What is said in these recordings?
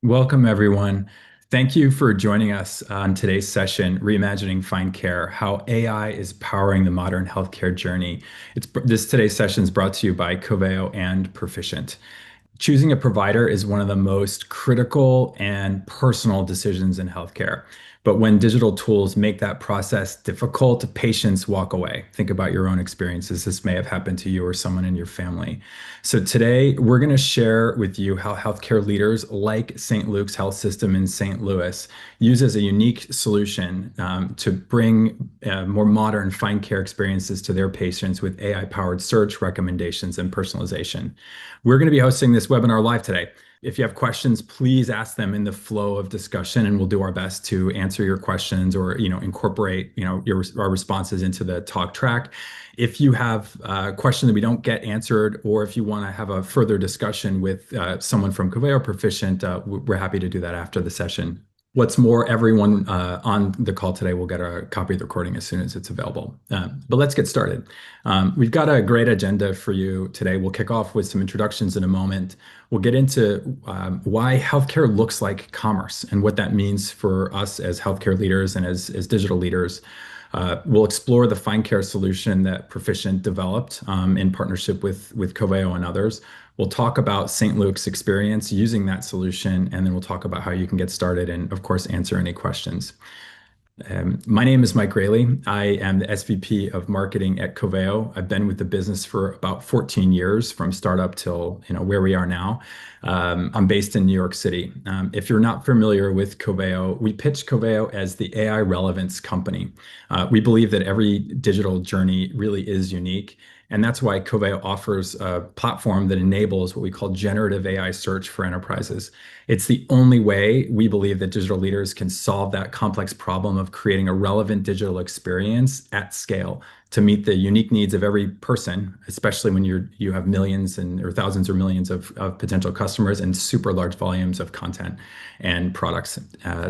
Welcome, everyone. Thank you for joining us on today's session, Reimagining Find Care, How AI is Powering the Modern Healthcare Journey. Today's session is brought to you by Coveo and Perficient. Choosing a provider is one of the most critical and personal decisions in healthcare. But when digital tools make that process difficult, patients walk away. Think about your own experiences. This may have happened to you or someone in your family. So today we're going to share with you how healthcare leaders like St. Luke's Health System in St. Louis use as a unique solution to bring more modern find care experiences to their patients with AI-powered search, recommendations, and personalization. We're going to be hosting this webinar live today. If you have questions, please ask them in the flow of discussion, and we'll do our best to answer your questions or incorporate our responses into the talk track. If you have a question that we don't get answered, or if you want to have a further discussion with someone from Coveo or Proficient, we're happy to do that after the session. What's more, everyone on the call today will get a copy of the recording as soon as it's available. But let's get started. We've got a great agenda for you today. We'll kick off with some introductions in a moment. We'll get into why healthcare looks like commerce and what that means for us as healthcare leaders and as digital leaders. We'll explore the Find Care solution that Perficient developed in partnership with Coveo and others. We'll talk about St. Luke's experience using that solution, and then we'll talk about how you can get started and, of course, answer any questions. My name is Mike Rayleigh. I am the SVP of Marketing at Coveo. I've been with the business for about 14 years, from startup till where we are now. I'm based in New York City. If you're not familiar with Coveo, we pitch Coveo as the AI relevance company. We believe that every digital journey really is unique. And that's why Coveo offers a platform that enables what we call generative AI search for enterprises. It's the only way we believe that digital leaders can solve that complex problem of creating a relevant digital experience at scale to meet the unique needs of every person, especially when you have millions or thousands or millions of potential customers and super large volumes of content and products.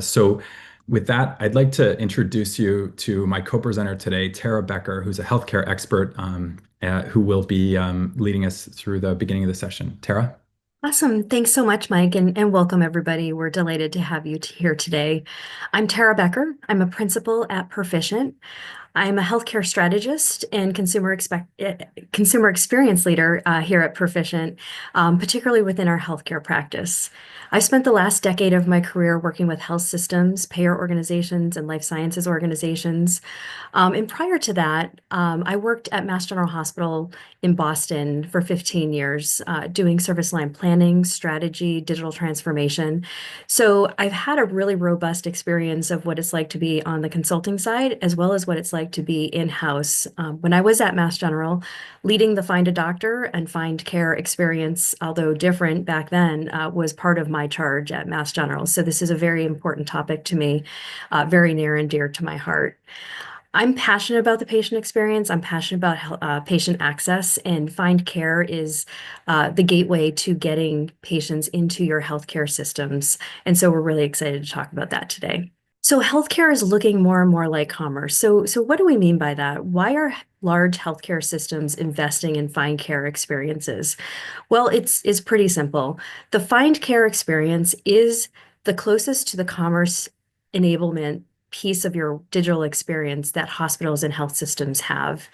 So with that, I'd like to introduce you to my co-presenter today, Tara Becker, who's a healthcare expert who will be leading us through the beginning of the session. Tara? Awesome. Thanks so much, Mike, and welcome everybody. We're delighted to have you here today. I'm Tara Becker. I'm a principal at Perficient. I'm a healthcare strategist and consumer experience leader here at Perficient, particularly within our healthcare practice. I spent the last decade of my career working with health systems, payer organizations, and life sciences organizations. And prior to that, I worked at Mass General Hospital in Boston for 15 years, doing service line planning, strategy, digital transformation. So I've had a really robust experience of what it's like to be on the consulting side, as well as what it's like to be in-house. When I was at Mass General, leading the Find a Doctor and Find Care experience, although different back then, was part of my charge at Mass General. So this is a very important topic to me, very near and dear to my heart. I'm passionate about the patient experience. I'm passionate about patient access, and Find Care is the gateway to getting patients into your healthcare systems. And so we're really excited to talk about that today. So healthcare is looking more and more like commerce. So what do we mean by that? Why are large healthcare systems investing in Find Care experiences? Well, it's pretty simple. The Find Care experience is the closest to the commerce enablement piece of your digital experience that hospitals and health systems have.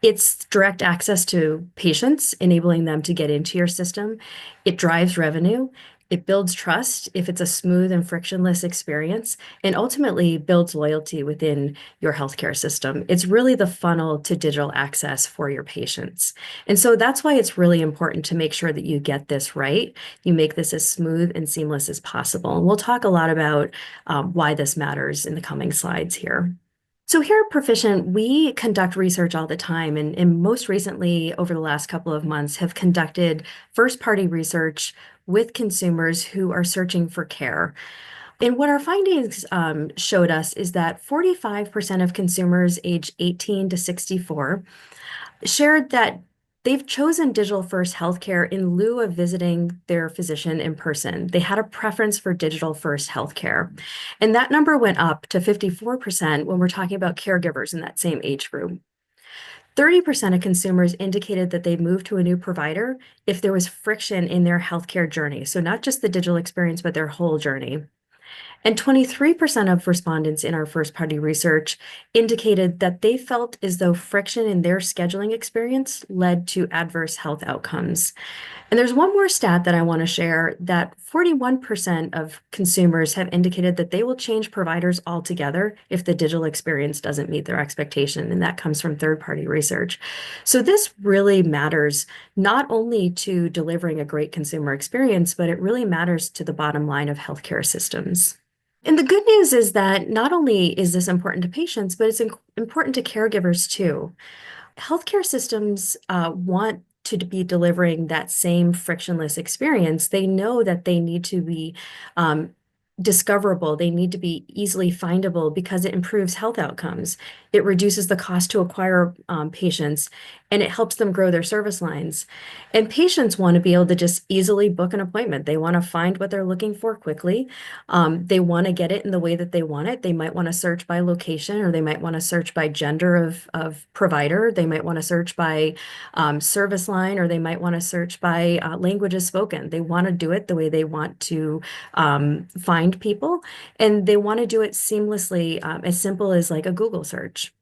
It's direct access to patients, enabling them to get into your system. It drives revenue. It builds trust if it's a smooth and frictionless experience, and ultimately builds loyalty within your healthcare system. It's really the funnel to digital access for your patients. And so that's why it's really important to make sure that you get this right. You make this as smooth and seamless as possible. And we'll talk a lot about why this matters in the coming slides here. So here at Perficient, we conduct research all the time, and most recently, over the last couple of months, have conducted first-party research with consumers who are searching for care. And what our findings showed us is that 45% of consumers aged 18 to 64 shared that they've chosen digital-first healthcare in lieu of visiting their physician in person. They had a preference for digital-first healthcare. And that number went up to 54% when we're talking about caregivers in that same age group. 30% of consumers indicated that they moved to a new provider if there was friction in their healthcare journey. So not just the digital experience, but their whole journey. And 23% of respondents in our first party research indicated that they felt as though friction in their scheduling experience led to adverse health outcomes. And there's one more stat that I want to share that 41% of consumers have indicated that they will change providers altogether if the digital experience doesn't meet their expectation. And that comes from third-party research. So this really matters not only to delivering a great consumer experience, but it really matters to the bottom line of healthcare systems. And the good news is that not only is this important to patients, but it's important to caregivers too. Healthcare systems want to be delivering that same frictionless experience. They know that they need to be um, discoverable, they need to be easily findable because it improves health outcomes. It reduces the cost to acquire patients and it helps them grow their service lines. And patients want to be able to just easily book an appointment. They want to find what they're looking for quickly. They want to get it in the way that they want it. They might want to search by location, or they might want to search by gender of provider. They might want to search by service line, or they might want to search by languages spoken. They want to do it the way they want to find people, and they want to do it seamlessly, as simple as like a Google search.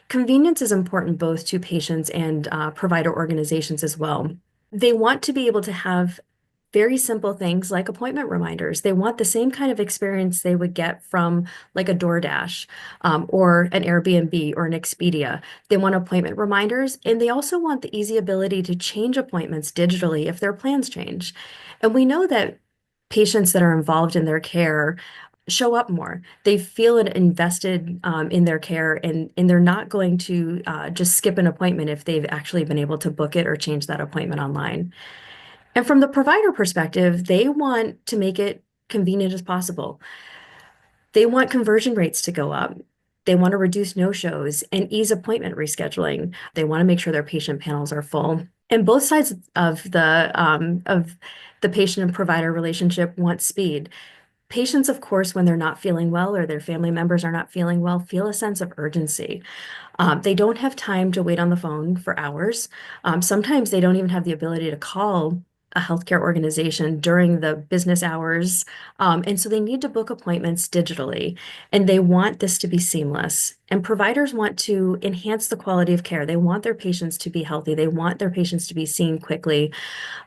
Convenience is important both to patients and provider organizations as well. They want to be able to have very simple things like appointment reminders. They want the same kind of experience they would get from like a DoorDash or an Airbnb or an Expedia. They want appointment reminders, and they also want the easy ability to change appointments digitally if their plans change. And we know that patients that are involved in their care show up more. They feel invested in their care, and they're not going to just skip an appointment if they've actually been able to book it or change that appointment online. And from the provider perspective, they want to make it convenient as possible. They want conversion rates to go up. They want to reduce no-shows and ease appointment rescheduling. They want to make sure their patient panels are full. And both sides of the patient and provider relationship want speed. Patients, of course, when they're not feeling well or their family members are not feeling well, feel a sense of urgency. They don't have time to wait on the phone for hours. Sometimes they don't even have the ability to call a healthcare organization during the business hours. And so they need to book appointments digitally, and they want this to be seamless. And providers want to enhance the quality of care. They want their patients to be healthy. They want their patients to be seen quickly.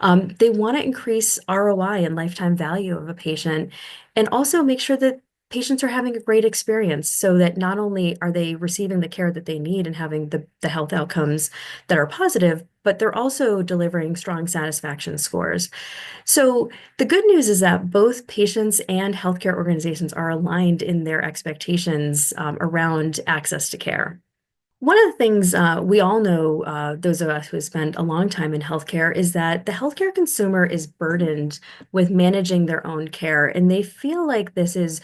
They want to increase ROI and lifetime value of a patient, and also make sure that patients are having a great experience so that not only are they receiving the care that they need and having the health outcomes that are positive, but they're also delivering strong satisfaction scores. So the good news is that both patients and healthcare organizations are aligned in their expectations around access to care. One of the things we all know, those of us who have spent a long time in healthcare, is that the healthcare consumer is burdened with managing their own care, and they feel like this is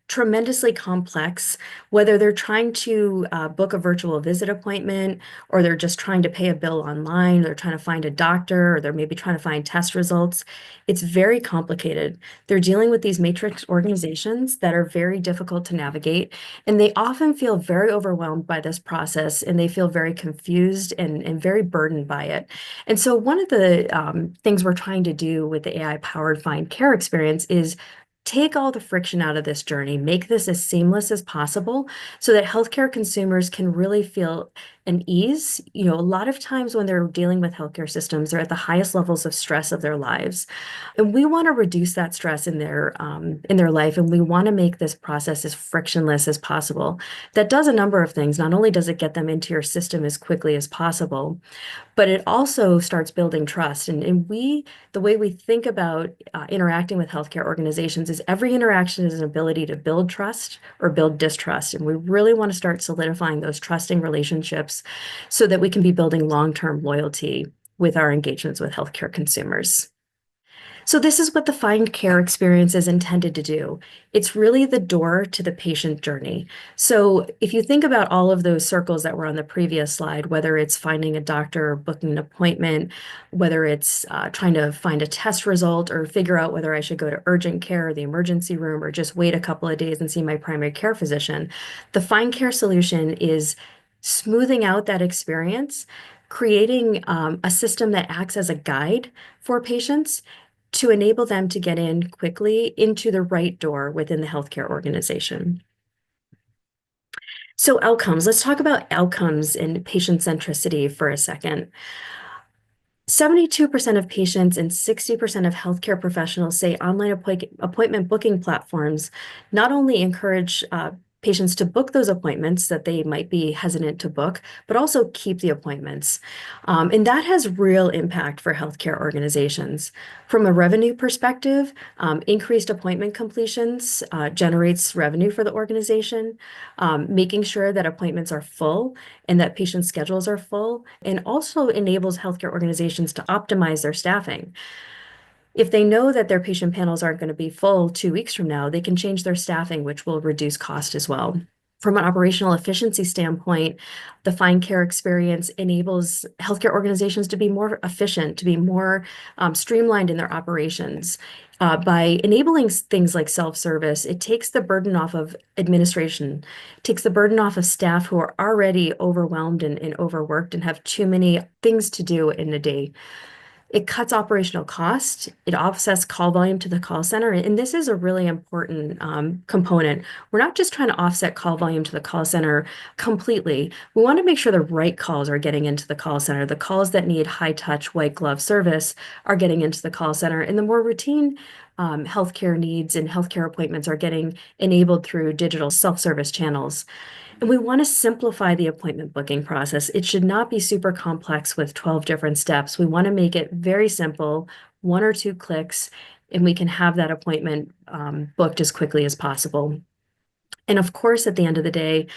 tremendously complex, whether they're trying to book a virtual visit appointment, or they're just trying to pay a bill online, they're trying to find a doctor, or they're maybe trying to find test results. It's very complicated. They're dealing with these matrix organizations that are very difficult to navigate, and they often feel very overwhelmed by this process, and they feel very confused and very burdened by it. And so one of the things we're trying to do with the AI-powered Find Care experience is take all the friction out of this journey, make this as seamless as possible so that healthcare consumers can really feel an ease. You know, a lot of times when they're dealing with healthcare systems, they're at the highest levels of stress of their lives. And we want to reduce that stress in their life, and we want to make this process as frictionless as possible. That does a number of things. Not only does it get them into your system as quickly as possible, but it also starts building trust. And the way we think about interacting with healthcare organizations is every interaction is an ability to build trust or build distrust. And we really want to start solidifying those trusting relationships so that we can be building long-term loyalty with our engagements with healthcare consumers. So this is what the Find Care experience is intended to do. It's really the door to the patient journey. So if you think about all of those circles that were on the previous slide, whether it's finding a doctor or booking an appointment, whether it's trying to find a test result or figure out whether I should go to urgent care or the emergency room or just wait a couple of days and see my primary care physician, the Find Care solution is smoothing out that experience, creating a system that acts as a guide for patients to enable them to get in quickly into the right door within the healthcare organization. So outcomes, let's talk about outcomes and patient centricity for a second. 72% of patients and 60% of healthcare professionals say online appointment booking platforms not only encourage patients to book those appointments that they might be hesitant to book, but also keep the appointments. And that has real impact for healthcare organizations. From a revenue perspective, increased appointment completions generates revenue for the organization, making sure that appointments are full and that patient schedules are full, and also enables healthcare organizations to optimize their staffing. If they know that their patient panels aren't going to be full 2 weeks from now, they can change their staffing, which will reduce cost as well. From an operational efficiency standpoint, the Find Care experience enables healthcare organizations to be more efficient, to be more streamlined in their operations. By enabling things like self-service, it takes the burden off of administration, takes the burden off of staff who are already overwhelmed and overworked and have too many things to do in a day. It cuts operational cost. It offsets call volume to the call center. And this is a really important component. We're not just trying to offset call volume to the call center completely. We want to make sure the right calls are getting into the call center. The calls that need high touch, white glove service are getting into the call center. And the more routine healthcare needs and healthcare appointments are getting enabled through digital self-service channels. And we want to simplify the appointment booking process. It should not be super complex with 12 different steps. We want to make it very simple, 1 or 2 clicks, and we can have that appointment booked as quickly as possible. And of course, at the end of the day,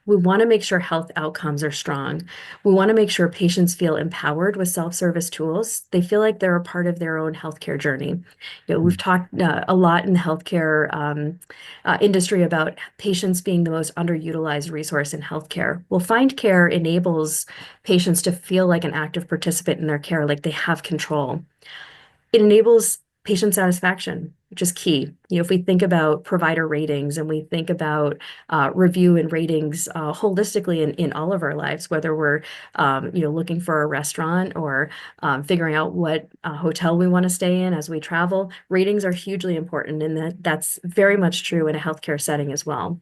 we want to make sure health outcomes are strong. We want to make sure patients feel empowered with self-service tools. They feel like they're a part of their own healthcare journey. We've talked a lot in the healthcare industry about patients being the most underutilized resource in healthcare. Well, Find Care enables patients to feel like an active participant in their care, like they have control. It enables patient satisfaction, which is key. If we think about provider ratings and we think about review and ratings holistically in all of our lives, whether we're looking for a restaurant or figuring out what hotel we want to stay in as we travel, ratings are hugely important, and that's very much true in a healthcare setting as well.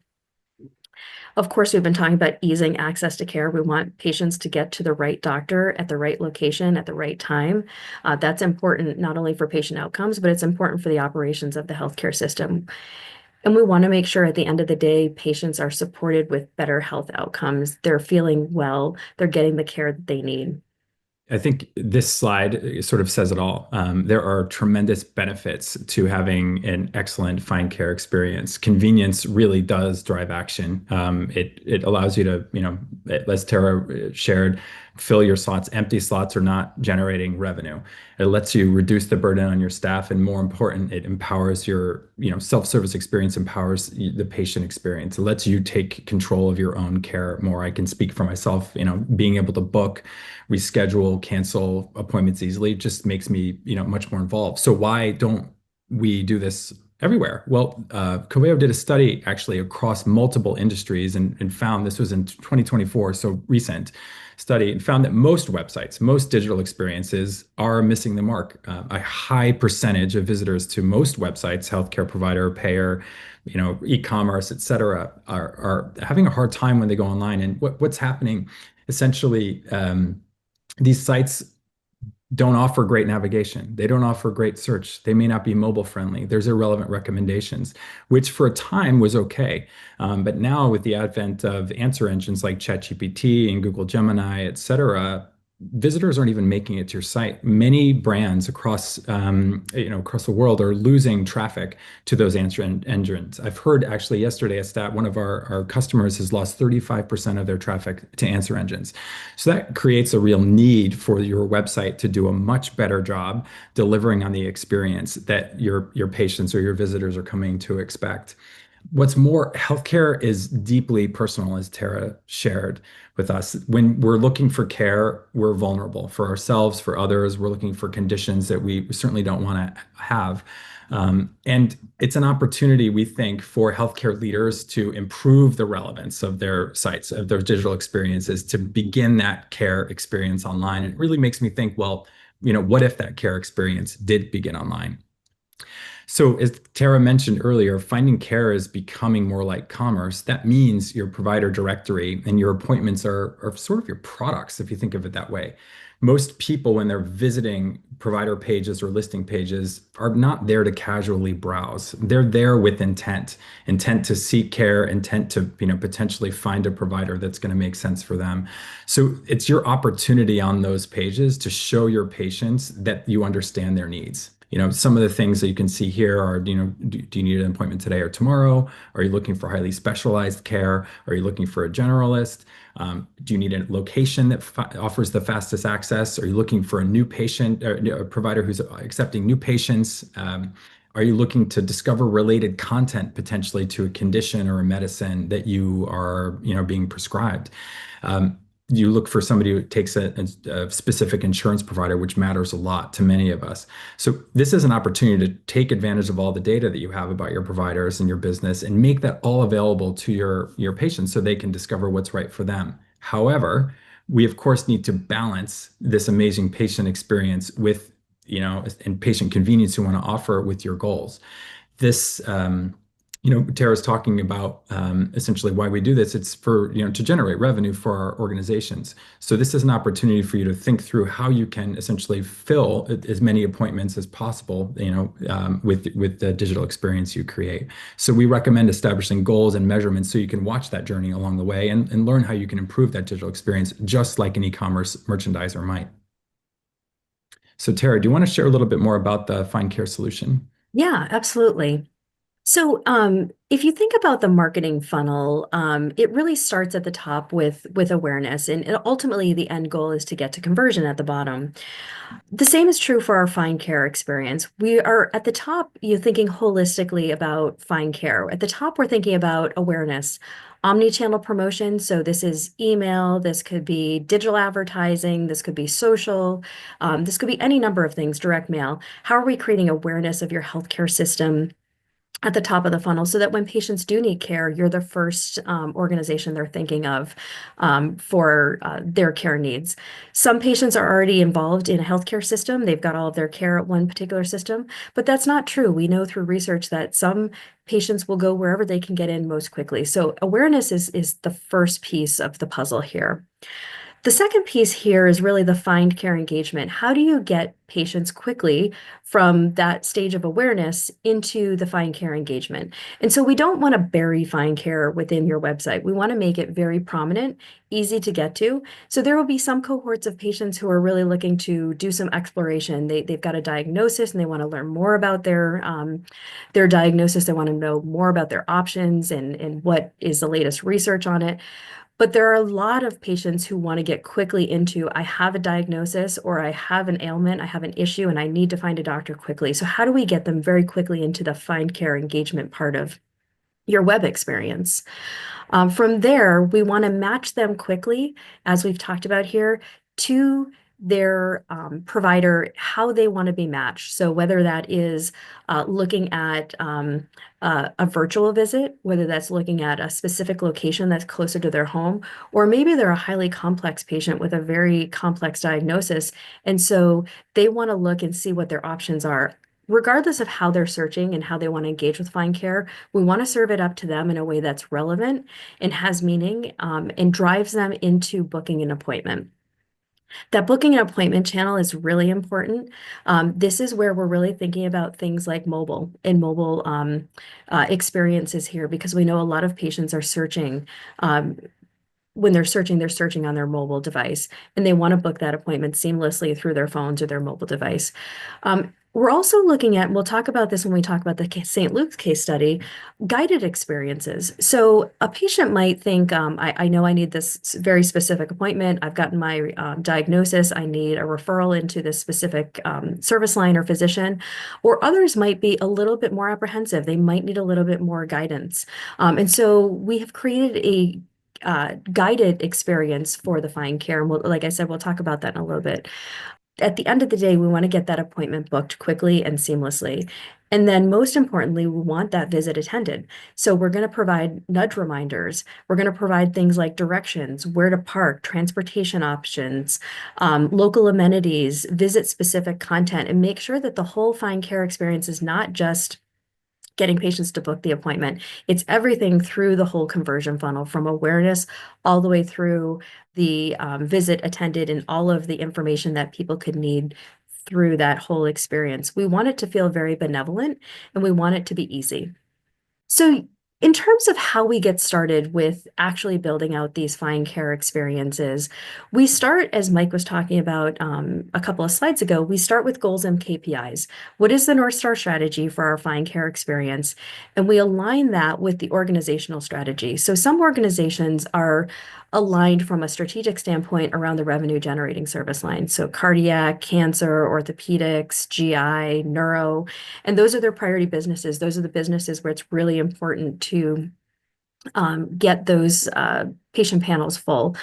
Of course, we've been talking about easing access to care. We want patients to get to the right doctor at the right location at the right time. That's important not only for patient outcomes, but it's important for the operations of the healthcare system. And we want to make sure at the end of the day, patients are supported with better health outcomes. They're feeling well, they're getting the care that they need. I think this slide sort of says it all. There are tremendous benefits to having an excellent Find Care experience. Convenience really does drive action. It allows you to, as Tara shared, fill your slots. Empty slots are not generating revenue. It lets you reduce the burden on your staff, and more important, it empowers your, self-service experience, empowers the patient experience. It lets you take control of your own care more. I can speak for myself, being able to book, reschedule, cancel appointments easily just makes me, much more involved. So why don't we do this everywhere? Well, Coveo did a study actually across multiple industries and found, this was in 2024, so recent study, and found that most websites, most digital experiences are missing the mark. A high percentage of visitors to most websites, healthcare provider, payer, e-commerce, et cetera, are having a hard time when they go online. And what's happening essentially, these sites don't offer great navigation. They don't offer great search. They may not be mobile friendly. There's irrelevant recommendations, which for a time was okay. But now with the advent of answer engines like ChatGPT and Google Gemini, et cetera, visitors aren't even making it to your site. Many brands across the world are losing traffic to those answer engines. I've heard actually yesterday a stat, one of our customers has lost 35% of their traffic to answer engines. So that creates a real need for your website to do a much better job delivering on the experience that your patients or your visitors are coming to expect. What's more, healthcare is deeply personal, as Tara shared with us. When we're looking for care, we're vulnerable for ourselves, for others. We're looking for conditions that we certainly don't want to have. And it's an opportunity, we think, for healthcare leaders to improve the relevance of their sites, of their digital experiences, to begin that care experience online. It really makes me think, well, what if that care experience did begin online? So, as Tara mentioned earlier, finding care is becoming more like commerce. That means your provider directory and your appointments are sort of your products, if you think of it that way. Most people, when they're visiting provider pages or listing pages, are not there to casually browse. They're there with intent, intent to seek care, intent to, potentially find a provider that's going to make sense for them. So it's your opportunity on those pages to show your patients that you understand their needs. Some of the things that you can see here are, do you need an appointment today or tomorrow? Are you looking for highly specialized care? Are you looking for a generalist? Do you need a location that offers the fastest access? Are you looking for a new patient, or a provider who's accepting new patients? Are you looking to discover related content potentially to a condition or a medicine that you are, being prescribed? Um, you look for somebody who takes a specific insurance provider, which matters a lot to many of us. So this is an opportunity to take advantage of all the data that you have about your providers and your business and make that all available to your patients so they can discover what's right for them. However, we of course need to balance this amazing patient experience with, and patient convenience you want to offer with your goals. This Tara's talking about essentially why we do this. It's for, to generate revenue for our organizations. So this is an opportunity for you to think through how you can essentially fill as many appointments as possible, with the digital experience you create. So we recommend establishing goals and measurements so you can watch that journey along the way and learn how you can improve that digital experience, just like an e-commerce merchandiser might. So Tara, do you want to share a little bit more about the Find Care solution? Yeah, absolutely. So, if you think about the marketing funnel, it really starts at the top with awareness, and ultimately the end goal is to get to conversion at the bottom. The same is true for our Find Care experience. We are at the top, you're thinking holistically about Find Care. At the top, we're thinking about awareness, omni-channel promotion. So this is email, this could be digital advertising, this could be social, this could be any number of things, direct mail. How are we creating awareness of your healthcare system at the top of the funnel so that when patients do need care, you're the first organization they're thinking of for their care needs. Some patients are already involved in a healthcare system. They've got all of their care at one particular system, but that's not true. We know through research that some patients will go wherever they can get in most quickly. So awareness is the first piece of the puzzle here. The second piece here is really the Find Care engagement. How do you get patients quickly from that stage of awareness into the Find Care engagement? And so we don't want to bury Find Care within your website. We want to make it very prominent, easy to get to. So there will be some cohorts of patients who are really looking to do some exploration. They've got a diagnosis and they want to learn more about their diagnosis. They want to know more about their options and what is the latest research on it. But there are a lot of patients who want to get quickly into, I have a diagnosis or I have an ailment, I have an issue, and I need to find a doctor quickly. So how do we get them very quickly into the Find Care engagement part of your web experience? From there, we want to match them quickly, as we've talked about here, to their provider, how they want to be matched. So whether that is looking at a virtual visit, whether that's looking at a specific location that's closer to their home, or maybe they're a highly complex patient with a very complex diagnosis. And so they want to look and see what their options are. Regardless of how they're searching and how they want to engage with Find Care, we want to serve it up to them in a way that's relevant and has meaning and drives them into booking an appointment. That booking an appointment channel is really important. This is where we're really thinking about things like mobile and mobile experiences here because we know a lot of patients are searching. When they're searching on their mobile device and they want to book that appointment seamlessly through their phones or their mobile device. We're also looking at, we'll talk about this when we talk about the St. Luke's case study, guided experiences. So a patient might think, I know I need this very specific appointment. I've gotten my diagnosis. I need a referral into this specific service line or physician. Or others might be a little bit more apprehensive. They might need a little bit more guidance. And so we have created a guided experience for the Find Care. And like I said, we'll talk about that in a little bit. At the end of the day, we want to get that appointment booked quickly and seamlessly. And then most importantly, we want that visit attended. So we're going to provide nudge reminders. We're going to provide things like directions, where to park, transportation options, local amenities, visit specific content, and make sure that the whole Find Care experience is not just getting patients to book the appointment. It's everything through the whole conversion funnel, from awareness all the way through the visit attended and all of the information that people could need through that whole experience. We want it to feel very benevolent and we want it to be easy. So, in terms of how we get started with actually building out these Find Care experiences, we start, as Mike was talking about a couple of slides ago, we start with goals and KPIs. What is the North Star strategy for our Find Care experience? And we align that with the organizational strategy. So, some organizations are aligned from a strategic standpoint around the revenue generating service line. So, cardiac, cancer, orthopedics, GI, neuro. And those are their priority businesses. Those are the businesses where it's really important to get those patient panels full.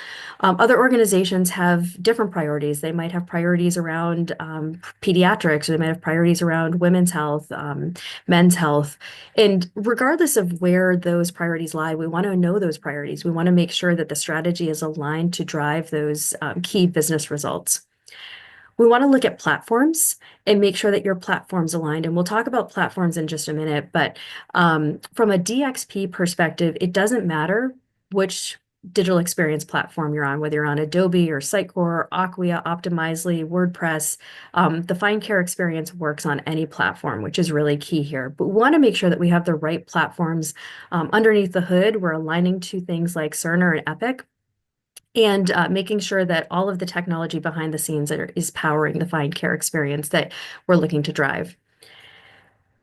Other organizations have different priorities. They might have priorities around pediatrics, or they might have priorities around women's health, men's health. And regardless of where those priorities lie, we want to know those priorities. We want to make sure that the strategy is aligned to drive those key business results. We want to look at platforms and make sure that your platform's aligned. And we'll talk about platforms in just a minute. But from a DXP perspective, it doesn't matter which digital experience platform you're on, whether you're on Adobe or Sitecore, Acquia, Optimizely, WordPress. The Find Care experience works on any platform, which is really key here. But we want to make sure that we have the right platforms underneath the hood. We're aligning to things like Cerner and Epic, and making sure that all of the technology behind the scenes is powering the Find Care experience that we're looking to drive.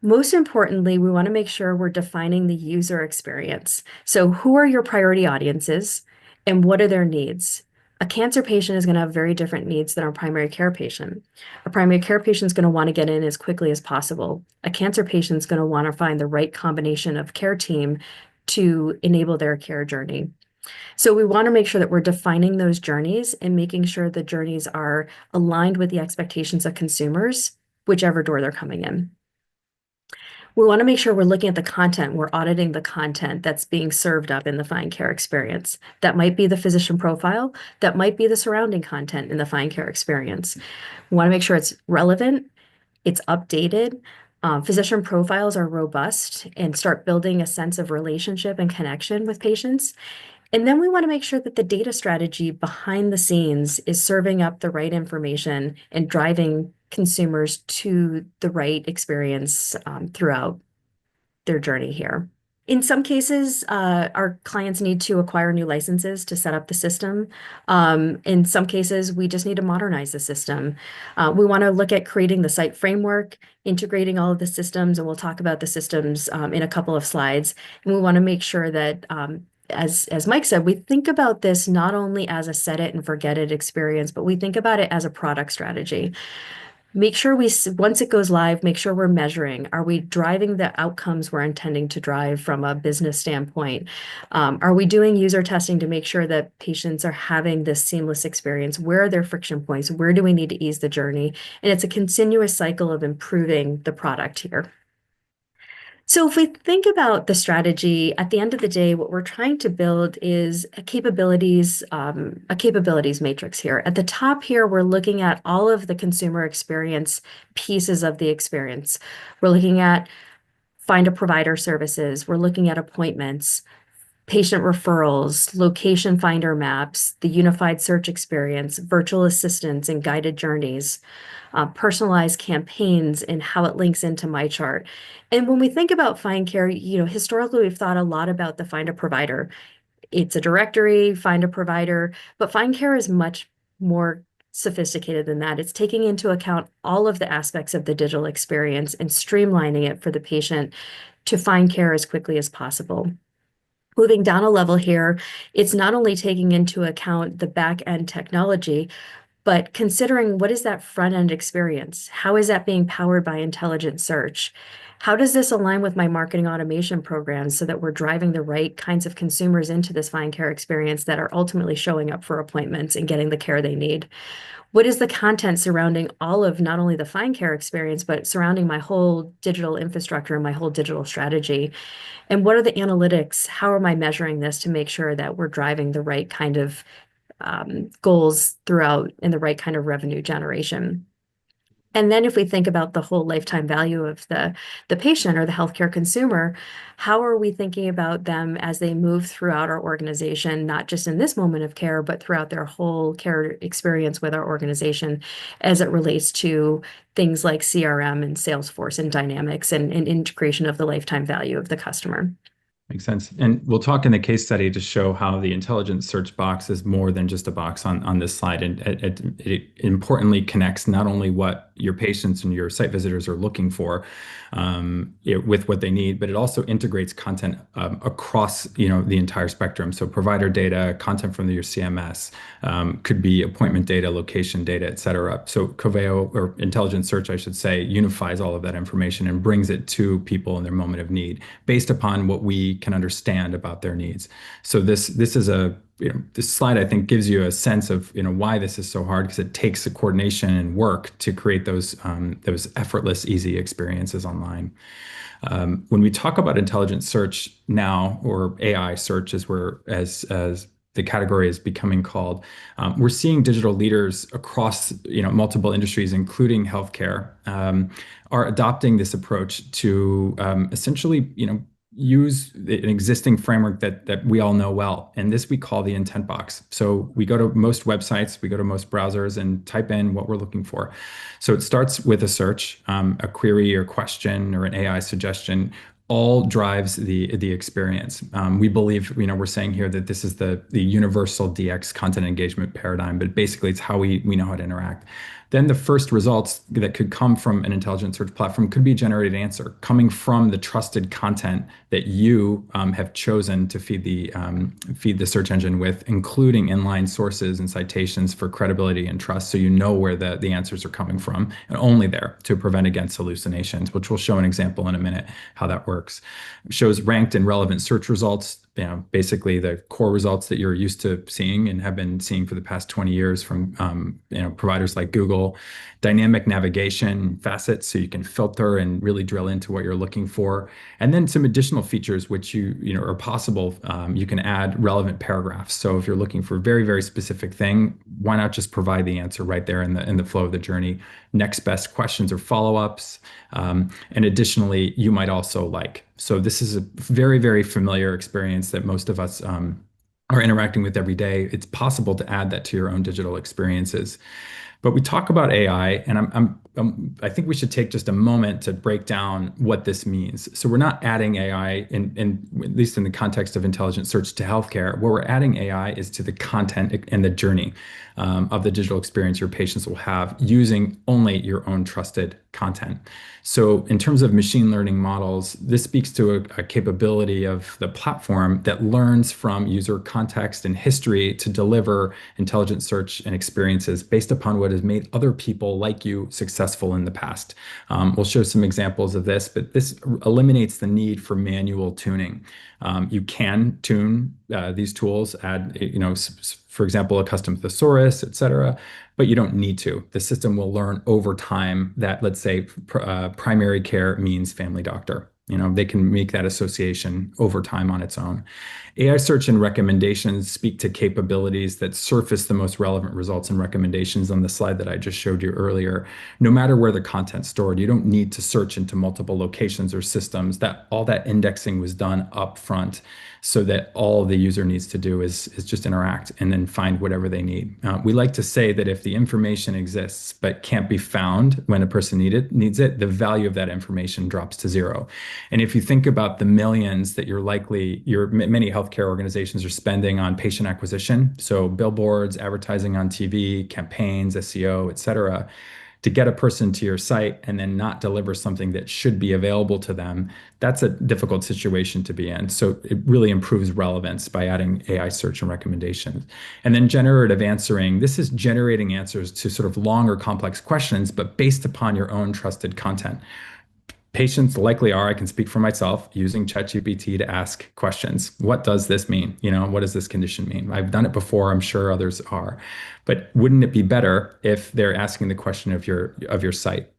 Most importantly, we want to make sure we're defining the user experience. So who are your priority audiences and what are their needs? A cancer patient is going to have very different needs than our primary care patient. A primary care patient is going to want to get in as quickly as possible. A cancer patient is going to want to find the right combination of care team to enable their care journey. So we want to make sure that we're defining those journeys and making sure the journeys are aligned with the expectations of consumers, whichever door they're coming in. We want to make sure we're looking at the content, we're auditing the content that's being served up in the Find Care experience. That might be the physician profile, that might be the surrounding content in the Find Care experience. We want to make sure it's relevant, it's updated. Physician profiles are robust and start building a sense of relationship and connection with patients. And then we want to make sure that the data strategy behind the scenes is serving up the right information and driving consumers to the right experience throughout their journey here. In some cases, our clients need to acquire new licenses to set up the system. In some cases, we just need to modernize the system. We want to look at creating the site framework, integrating all of the systems, and we'll talk about the systems in a couple of slides. And we want to make sure that as Mike said, we think about this not only as a set it and forget it experience, but we think about it as a product strategy. Make sure once it goes live, make sure we're measuring. Are we driving the outcomes we're intending to drive from a business standpoint? Are we doing user testing to make sure that patients are having this seamless experience? Where are their friction points? Where do we need to ease the journey? And it's a continuous cycle of improving the product here. So if we think about the strategy, at the end of the day, what we're trying to build is a capabilities matrix here. At the top here, we're looking at all of the consumer experience pieces of the experience. We're looking at find a provider services. We're looking at appointments, patient referrals, location finder maps, the unified search experience, virtual assistants and guided journeys, personalized campaigns and how it links into MyChart. And when we think about Find Care, historically we've thought a lot about the find a provider. It's a directory, find a provider, but Find Care is much more sophisticated than that. It's taking into account all of the aspects of the digital experience and streamlining it for the patient to find care as quickly as possible. Moving down a level here, it's not only taking into account the back end technology, but considering what is that front end experience? How is that being powered by intelligent search? How does this align with my marketing automation programs so that we're driving the right kinds of consumers into this fine care experience that are ultimately showing up for appointments and getting the care they need? What is the content surrounding all of not only the fine care experience, but surrounding my whole digital infrastructure and my whole digital strategy? And what are the analytics? How am I measuring this to make sure that we're driving the right kind of goals throughout and the right kind of revenue generation? And then if we think about the whole lifetime value of the patient or the healthcare consumer, how are we thinking about them as they move throughout our organization, not just in this moment of care, but throughout their whole care experience with our organization as it relates to things like CRM and Salesforce and Dynamics and integration of the lifetime value of the customer? Makes sense. And we'll talk in the case study to show how the intelligent search box is more than just a box on this slide. And it importantly connects not only what your patients and your site visitors are looking for with what they need, but it also integrates content across the entire spectrum. So provider data, content from your CMS, could be appointment data, location data, et cetera. So Coveo, or intelligent search, I should say, unifies all of that information and brings it to people in their moment of need based upon what we can understand about their needs. So this is this slide, I think, gives you a sense of why this is so hard, because it takes the coordination and work to create those effortless, easy experiences online. When we talk about intelligent search now, or AI search as the category is becoming called, we're seeing digital leaders across multiple industries, including healthcare, are adopting this approach to essentially use an existing framework that we all know well. And this we call the intent box. So we go to most websites, we go to most browsers and type in what we're looking for. So it starts with a search, a query or question or an AI suggestion, all drives the experience. We believe, we're saying here that this is the universal DX content engagement paradigm, but basically it's how we know how to interact. Then the first results that could come from an intelligent search platform could be a generated answer coming from the trusted content that you have chosen to feed the search engine with, including inline sources and citations for credibility and trust, so you know where the answers are coming from, and only there to prevent against hallucinations, which we'll show an example in a minute how that works. It shows ranked and relevant search results, basically the core results that you're used to seeing and have been seeing for the past 20 years from providers like Google. Dynamic navigation facets, so you can filter and really drill into what you're looking for. And then some additional features which are possible. You can add relevant paragraphs. So if you're looking for a very, very specific thing, why not just provide the answer right there in the flow of the journey? Next best questions or follow-ups. And additionally, you might also so this is a very, very familiar experience that most of us are interacting with every day. It's possible to add that to your own digital experiences. But we talk about AI, and I think we should take just a moment to break down what this means. So we're not adding AI, at least in the context of intelligent search, to healthcare. Where we're adding AI is to the content and the journey of the digital experience your patients will have using only your own trusted content. So in terms of machine learning models, this speaks to a capability of the platform that learns from user context and history to deliver intelligent search and experiences based upon what has made other people like you successful in the past. We'll show some examples of this, but this eliminates the need for manual tuning. You can tune these tools, add, for example, a custom thesaurus, et cetera, but you don't need to. The system will learn over time that, let's say, primary care means family doctor. They can make that association over time on its own. AI search and recommendations speak to capabilities that surface the most relevant results and recommendations on the slide that I just showed you earlier. No matter where the content's stored, you don't need to search into multiple locations or systems. All that indexing was done up front, so that all the user needs to do is just interact and then find whatever they need. We like to say that if the information exists but can't be found when a person needs it, the value of that information drops to zero. And if you think about the millions that many healthcare organizations are spending on patient acquisition, so billboards, advertising on TV, campaigns, SEO, et cetera, to get a person to your site and then not deliver something that should be available to them, that's a difficult situation to be in. So it really improves relevance by adding AI search and recommendations. And then generative answering, this is generating answers to sort of long or complex questions, but based upon your own trusted content. Patients likely are, I can speak for myself, using ChatGPT to ask questions. What does this mean? What does this condition mean? I've done it before, I'm sure others are. But wouldn't it be better if they're asking the question of your site,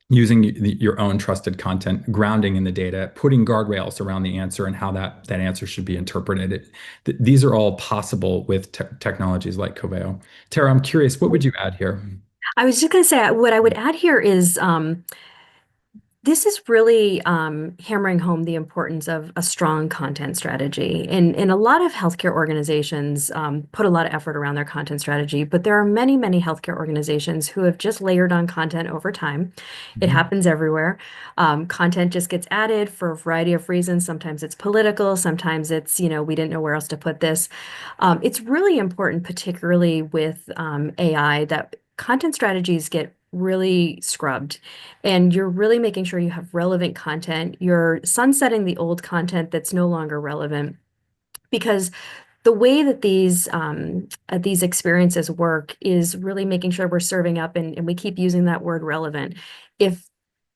using your own trusted content, grounding in the data, putting guardrails around the answer and how that answer should be interpreted? These are all possible with technologies like Coveo. Tara, I'm curious, what would you add here? I was just going to say what I would add here is this is really hammering home the importance of a strong content strategy. And a lot of healthcare organizations put a lot of effort around their content strategy, but there are many, many healthcare organizations who have just layered on content over time. It Mhm. happens everywhere. Content just gets added for a variety of reasons. Sometimes it's political, sometimes it's, we didn't know where else to put this. It's really important, particularly with AI, that content strategies get really scrubbed and you're really making sure you have relevant content. You're sunsetting the old content that's no longer relevant because the way that these experiences work is really making sure we're serving up and we keep using that word relevant. If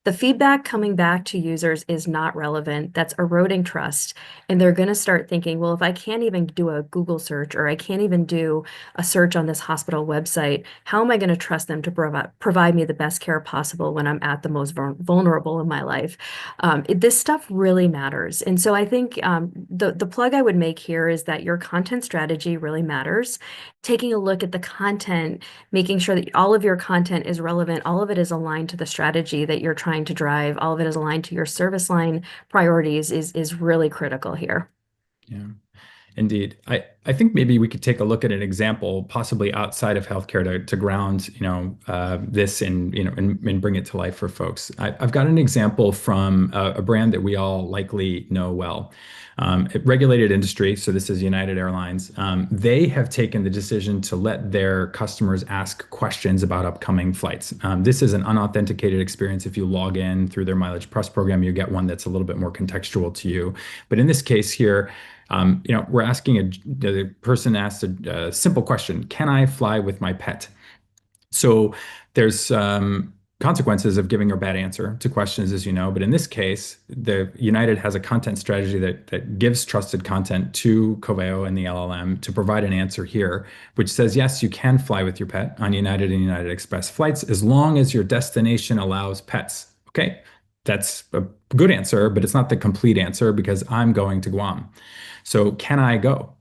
the feedback coming back to users is not relevant, that's eroding trust. And they're going to start thinking, well, if I can't even do a Google search or I can't even do a search on this hospital website, how am I going to trust them to provide me the best care possible when I'm at the most vulnerable in my life? This stuff really matters. And so I think the plug I would make here is that your content strategy really matters. Taking a look at the content, making sure that all of your content is relevant, all of it is aligned to the strategy that you're trying to drive, all of it is aligned to your service line priorities is really critical here. Yeah. Indeed. I think maybe we could take a look at an example, possibly outside of healthcare, to ground, this and bring it to life for folks. I've got an example from a brand that we all likely know well. Regulated industry, so this is United Airlines. They have taken the decision to let their customers ask questions about upcoming flights. This is an unauthenticated experience. If you log in through their Mileage Plus program, you get one that's a little bit more contextual to you. But in this case here, we're asking the person asked a simple question: Can I fly with my pet? So there's consequences of giving a bad answer to questions, as you know. But in this case, the United has a content strategy that gives trusted content to Coveo and the LLM to provide an answer here, which says, yes, you can fly with your pet on United and United Express flights as long as your destination allows pets. Okay, that's a good answer, but it's not the complete answer because I'm going to Guam. So can I go?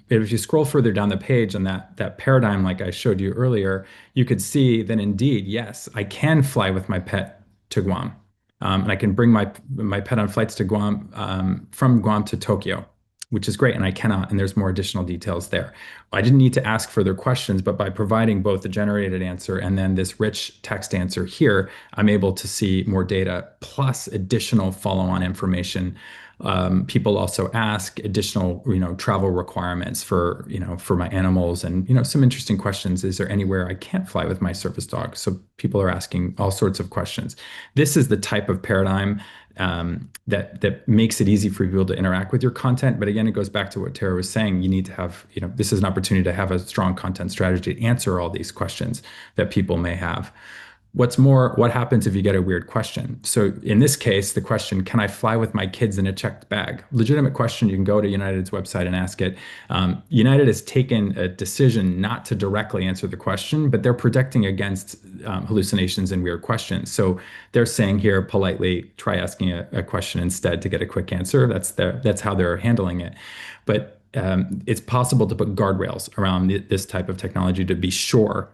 If you scroll further down the page on that paradigm, like I showed you earlier, you could see that indeed, yes, I can fly with my pet to Guam. And I can bring my pet on flights to Guam, from Guam to Tokyo, which is great. And I cannot, and there's more additional details there. I didn't need to ask further questions, but by providing both the generated answer and then this rich text answer here, I'm able to see more data plus additional follow-on information. People also ask additional, travel requirements for my animals, and some interesting questions. Is there anywhere I can't fly with my service dog? So people are asking all sorts of questions. This is the type of paradigm that makes it easy for people to interact with your content. But again, it goes back to what Tara was saying. You need to have, this is an opportunity to have a strong content strategy to answer all these questions that people may have. What's more, what happens if you get a weird question? So in this case, the question, can I fly with my kids in a checked bag? Legitimate question. You can go to United's website and ask it. United has taken a decision not to directly answer the question, but they're protecting against hallucinations and weird questions. So they're saying here politely, try asking a question instead to get a quick answer. That's how they're handling it. But it's possible to put guardrails around this type of technology to be sure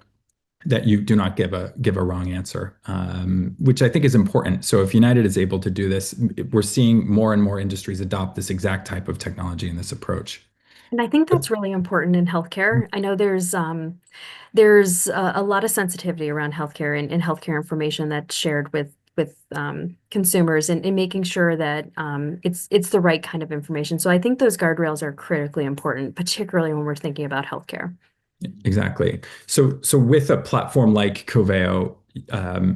that you do not give a wrong answer, which I think is important. So if United is able to do this, we're seeing more and more industries adopt this exact type of technology and this approach. And I think But that's really important in healthcare. I know there's a lot of sensitivity around healthcare and healthcare information that's shared with consumers and making sure that it's the right kind of information. So I think those guardrails are critically important, particularly when we're thinking about healthcare. Exactly. So with a platform like Coveo,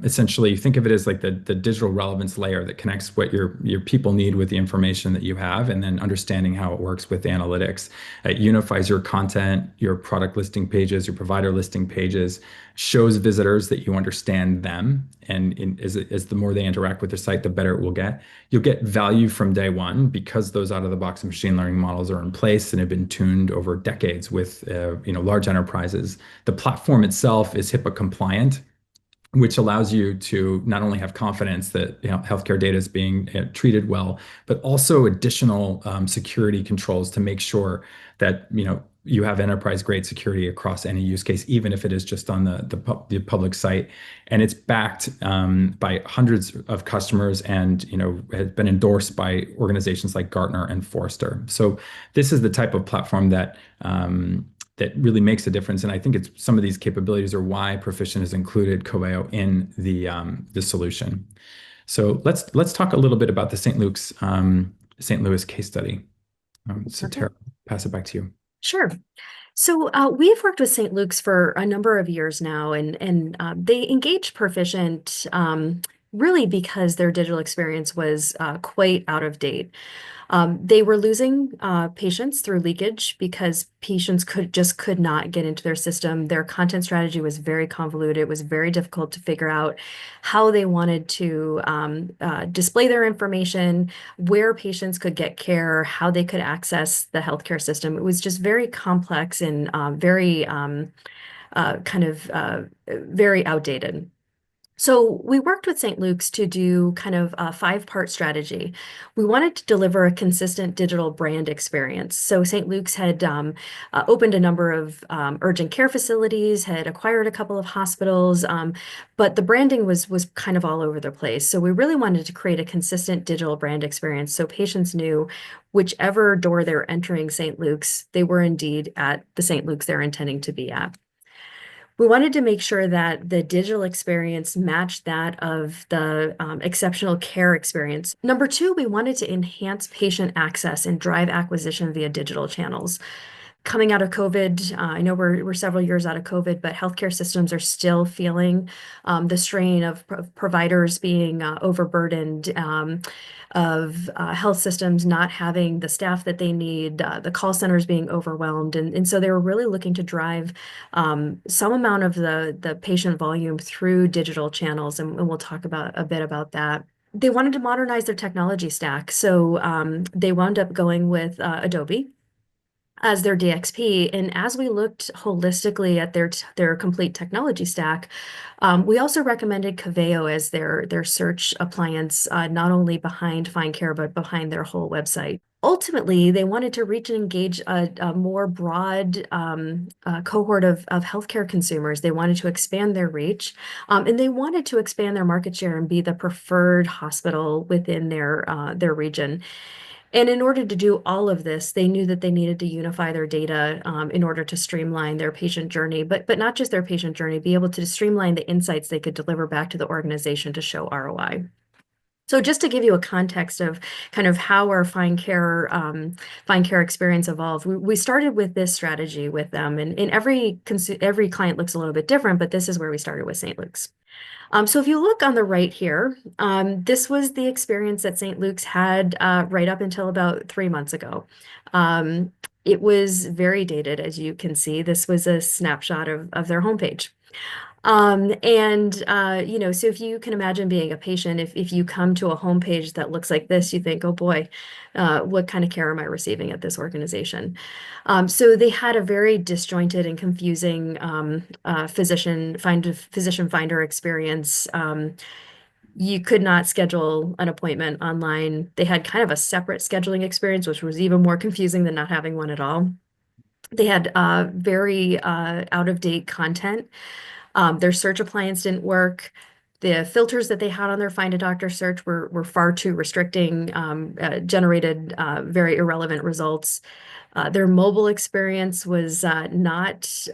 essentially think of it as like the digital relevance layer that connects what your people need with the information that you have, and then understanding how it works with analytics. It unifies your content, your product listing pages, your provider listing pages, shows visitors that you understand them, and as the more they interact with the site, the better it will get. You'll get value from day one because those out-of-the-box machine learning models are in place and have been tuned over decades with large enterprises. The platform itself is HIPAA compliant, which allows you to not only have confidence that healthcare data is being treated well, but also additional security controls to make sure that you have enterprise grade security across any use case, even if it is just on the public site. And it's backed by hundreds of customers, and has been endorsed by organizations like Gartner and Forrester. So this is the type of platform that really makes a difference. And I think it's some of these capabilities are why Perficient has included Coveo in the solution. So let's talk a little bit about the St. Louis case study. So Perfect. Tara, pass it back to you. Sure. So we've worked with St. Luke's for a number of years now, and they engaged Perficient really because their digital experience was quite out of date. They were losing patients through leakage because patients could not get into their system. Their content strategy was very convoluted. It was very difficult to figure out how they wanted to display their information, where patients could get care, how they could access the healthcare system. It was just very complex and very very outdated. So we worked with St. Luke's to do kind of a five-part strategy. We wanted to deliver a consistent digital brand experience. So St. Luke's had opened a number of urgent care facilities, had acquired a couple of hospitals, but the branding was kind of all over the place. So we really wanted to create a consistent digital brand experience so patients knew whichever door they're entering St. Luke's, they were indeed at the St. Luke's they're intending to be at. We wanted to make sure that the digital experience matched that of the exceptional care experience. Number two, we wanted to enhance patient access and drive acquisition via digital channels. Coming out of COVID, I know we're several years out of COVID, but healthcare systems are still feeling the strain of providers being overburdened, of health systems not having the staff that they need, the call centers being overwhelmed. And so they were really looking to drive some amount of the patient volume through digital channels. And we'll talk about a bit about that. They wanted to modernize their technology stack. So they wound up going with Adobe as their DXP. And as we looked holistically at their complete technology stack, we also recommended Coveo as their search appliance, not only behind Find Care, but behind their whole website. Ultimately, they wanted to reach and engage a more broad cohort of healthcare consumers. They wanted to expand their reach, and they wanted to expand their market share and be the preferred hospital within their region. And in order to do all of this, they knew that they needed to unify their data in order to streamline their patient journey, but not just their patient journey, be able to streamline the insights they could deliver back to the organization to show ROI. So just to give you a context of kind of how our Find Care experience evolved, we started with this strategy with them, and every client looks a little bit different, but this is where we started with St. Luke's. So if you look on the right here, this was the experience that St. Luke's had right up until about 3 months ago. It was very dated, as you can see. This was a snapshot of their homepage. So if you can imagine being a patient, if you come to a homepage that looks like this, you think, oh boy, what kind of care am I receiving at this organization? So they had a very disjointed and confusing physician finder experience. You could not schedule an appointment online. They had kind of a separate scheduling experience, which was even more confusing than not having one at all. They had very out-of-date content. Their search appliance didn't work. The filters that they had on their Find a Doctor search were far too restricting, generated very irrelevant results. Their mobile experience was not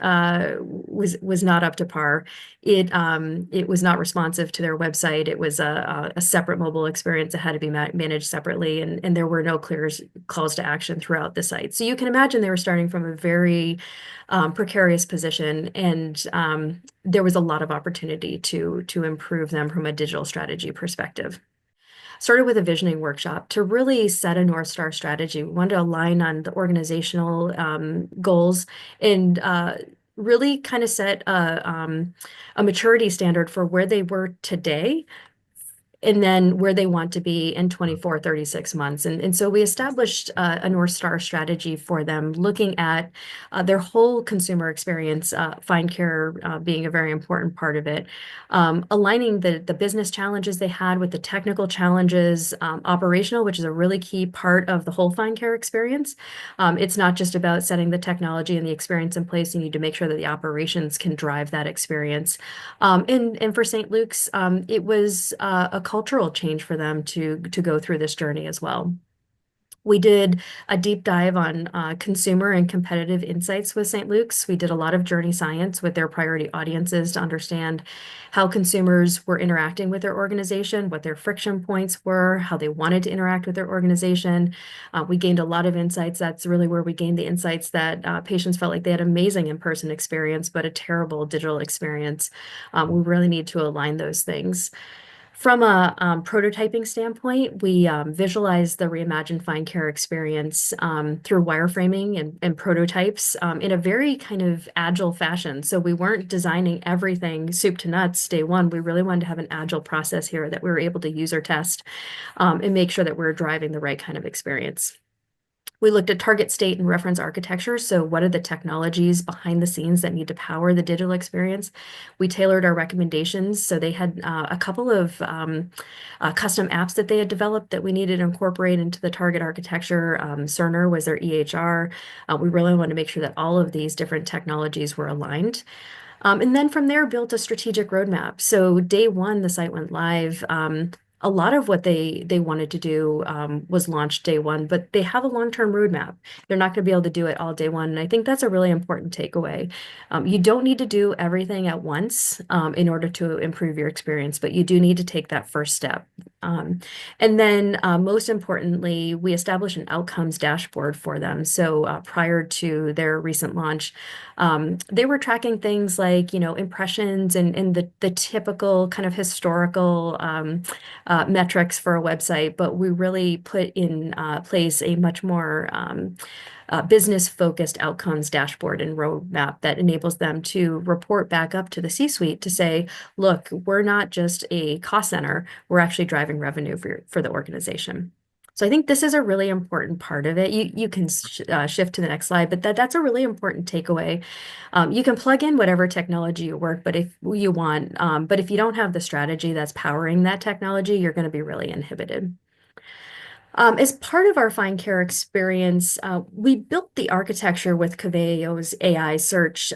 up to par. It was not responsive to their website. It was a separate mobile experience that had to be managed separately, and there were no clear calls to action throughout the site. So you can imagine they were starting from a very precarious position, and there was a lot of opportunity to improve them from a digital strategy perspective. Started with a visioning workshop to really set a North Star strategy. We wanted to align on the organizational goals and really kind of set a maturity standard for where they were today and then where they want to be in 24, 36 months. And so we established a North Star strategy for them, looking at their whole consumer experience, Find Care being a very important part of it, aligning the business challenges they had with the technical challenges, operational, which is a really key part of the whole Find Care experience. It's not just about setting the technology and the experience in place. You need to make sure that the operations can drive that experience. And for St. Luke's, it was a cultural change for them to go through this journey as well. We did a deep dive on consumer and competitive insights with St. Luke's. We did a lot of journey science with their priority audiences to understand how consumers were interacting with their organization, what their friction points were, how they wanted to interact with their organization. We gained a lot of insights. That's really where we gained the insights that patients felt like they had amazing in-person experience, but a terrible digital experience. We really need to align those things. From a prototyping standpoint, we visualized the reimagined Find Care experience through wireframing and prototypes in a very kind of agile fashion. So we weren't designing everything soup to nuts day one. We really wanted to have an agile process here that we were able to user test and make sure that we're driving the right kind of experience. We looked at target state and reference architecture. So what are the technologies behind the scenes that need to power the digital experience? We tailored our recommendations. So they had a couple of custom apps that they had developed that we needed to incorporate into the target architecture. Cerner was their EHR. We really wanted to make sure that all of these different technologies were aligned. And then from there, built a strategic roadmap. So day one, the site went live. A lot of what they wanted to do was launched day one, but they have a long-term roadmap. They're not going to be able to do it all day one. And I think that's a really important takeaway. You don't need to do everything at once in order to improve your experience, but you do need to take that first step. And then most importantly, we established an outcomes dashboard for them. So prior to their recent launch, they were tracking things like, impressions and the typical kind of historical metrics for a website, but we really put in place a much more business-focused outcomes dashboard and roadmap that enables them to report back up to the C-suite to say, look, we're not just a cost center, we're actually driving revenue for the organization. So I think this is a really important part of it. You can shift to the next slide, but that's a really important takeaway. You can plug in whatever technology you work, but if you want, but if you don't have the strategy that's powering that technology, you're going to be really inhibited. As part of our Find Care experience, we built the architecture with Coveo's AI search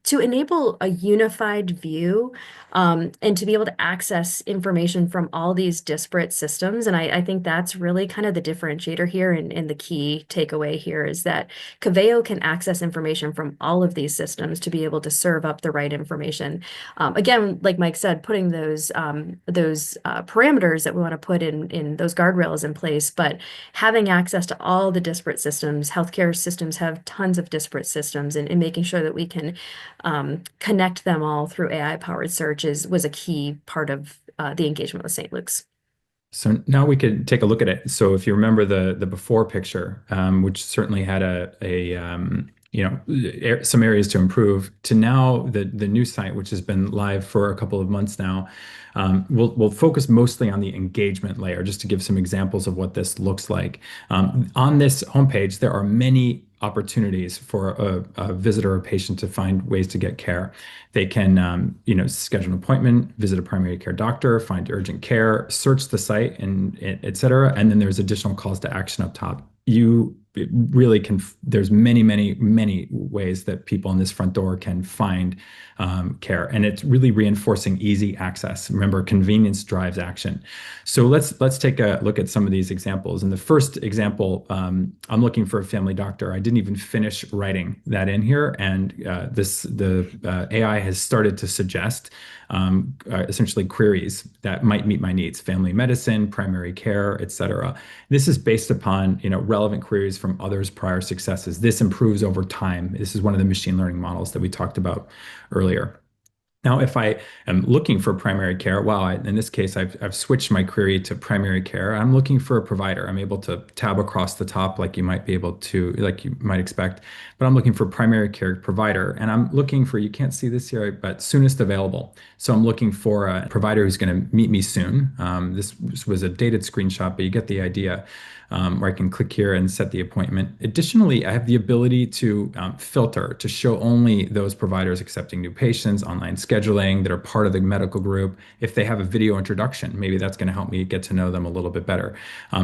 to enable a unified view and to be able to access information from all these disparate systems. And I think that's really kind of the differentiator here, and the key takeaway here is that Coveo can access information from all of these systems to be able to serve up the right information. Again, like Mike said, putting those parameters that we want to put in those guardrails in place, but having access to all the disparate systems. Healthcare systems have tons of disparate systems, and making sure that we can connect them all through AI-powered search was a key part of the engagement with St. Luke's. So now we could take a look at it. So if you remember the before picture, which certainly had some areas to improve, to now the new site, which has been live for a couple of months now, we'll focus mostly on the engagement layer, just to give some examples of what this looks like. On this homepage, there are many opportunities for a visitor or patient to find ways to get care. They can, schedule an appointment, visit a primary care doctor, find urgent care, search the site, and et cetera. And then there's additional calls to action up top. You it really can, there's many ways that people in this front door can find care. And it's really reinforcing easy access. Remember, convenience drives action. So let's take a look at some of these examples. In the first example, I'm looking for a family doctor. I didn't even finish writing that in here, and the AI has started to suggest essentially queries that might meet my needs: family medicine, primary care, etc. This is based upon, relevant queries from others' prior successes. This improves over time. This is one of the machine learning models that we talked about earlier. Now, if I am looking for primary care, in this case, I've switched my query to primary care. I'm looking for a provider. I'm able to tab across the top like you might be able to, like you might expect, but I'm looking for primary care provider. And I'm looking for, you can't see this here, but soonest available. So I'm looking for a provider who's going to meet me soon. This was a dated screenshot, but you get the idea. Where I can click here and set the appointment. Additionally, I have the ability to filter to show only those providers accepting new patients, online scheduling that are part of the medical group. If they have a video introduction, maybe that's going to help me get to know them a little bit better.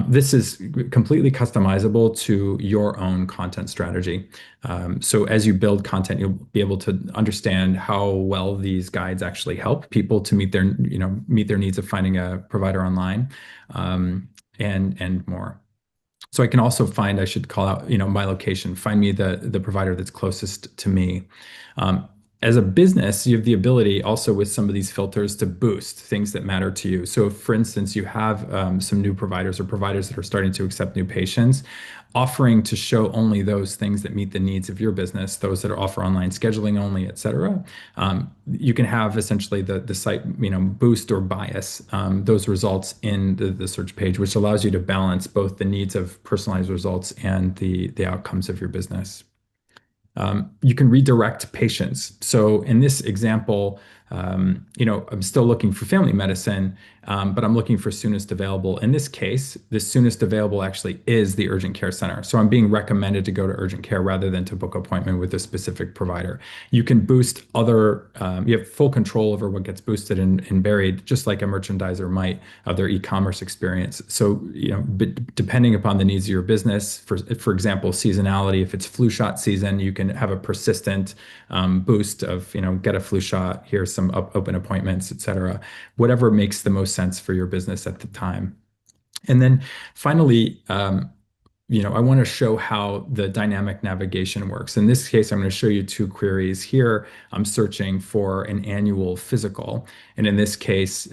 This is completely customizable to your own content strategy. So as you build content, you'll be able to understand how well these guides actually help people to meet their needs of finding a provider online, and more. So I can also find, I should call out, my location, find me the provider that's closest to me. Um, as a business, you have the ability also with some of these filters to boost things that matter to you. So if, for instance, you have some new providers or providers that are starting to accept new patients, offering to show only those things that meet the needs of your business, those that offer online scheduling only, et cetera. You can have essentially the site, boost or bias those results in the search page, which allows you to balance both the needs of personalized results and the outcomes of your business. You can redirect patients. So in this example, I'm still looking for family medicine, but I'm looking for soonest available. In this case, the soonest available actually is the urgent care center. So I'm being recommended to go to urgent care rather than to book an appointment with a specific provider. You can boost you have full control over what gets boosted and buried, just like a merchandiser might of their e-commerce experience. So, depending upon the needs of your business, for example, seasonality, if it's flu shot season, you can have a persistent boost of, get a flu shot, here's some open appointments, et cetera, whatever makes the most sense for your business at the time. And then finally, I want to show how the dynamic navigation works. In this case, I'm going to show you two queries here. I'm searching for an annual physical. And in this case,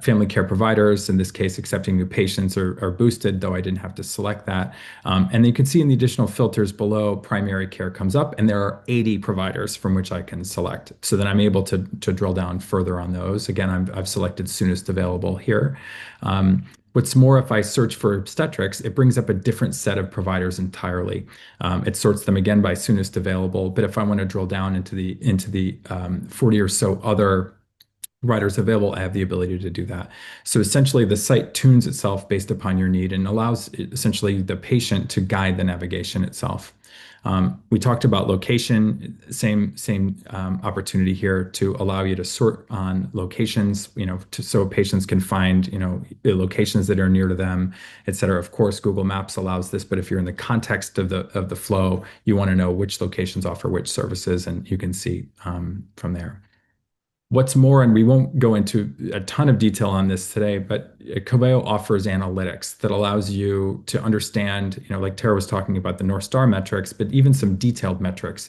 family care providers, in this case, accepting new patients are boosted, though I didn't have to select that. And then you can see in the additional filters below, primary care comes up, and there are 80 providers from which I can select. So then I'm able to drill down further on those. Again, I've selected soonest available here. What's more, if I search for obstetrics, it brings up a different set of providers entirely. It sorts them again by soonest available. But if I want to drill down into the 40 or so other providers available, I have the ability to do that. So essentially, the site tunes itself based upon your need and allows essentially the patient to guide the navigation itself. We talked about location, same opportunity here to allow you to sort on locations, so patients can find, the locations that are near to them, et cetera. Of course, Google Maps allows this, but if you're in the context of the flow, you want to know which locations offer which services, and you can see from there. What's more, and we won't go into a ton of detail on this today, but Coveo offers analytics that allows you to understand, like Tara was talking about the North Star metrics, but even some detailed metrics.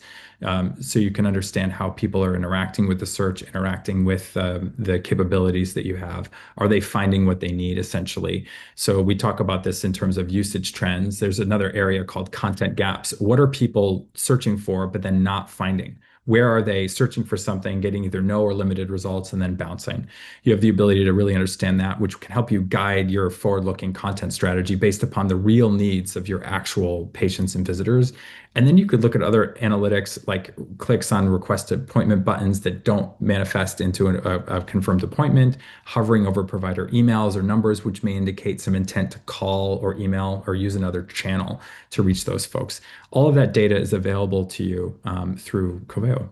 So you can understand how people are interacting with the search, interacting with the capabilities that you have. Are they finding what they need, essentially? So we talk about this in terms of usage trends. There's another area called content gaps. What are people searching for, but then not finding? Where are they searching for something, getting either no or limited results, and then bouncing? You have the ability to really understand that, which can help you guide your forward-looking content strategy based upon the real needs of your actual patients and visitors. And then you could look at other analytics like clicks on request appointment buttons that don't manifest into a confirmed appointment, hovering over provider emails or numbers, which may indicate some intent to call or email or use another channel to reach those folks. All of that data is available to you through Coveo.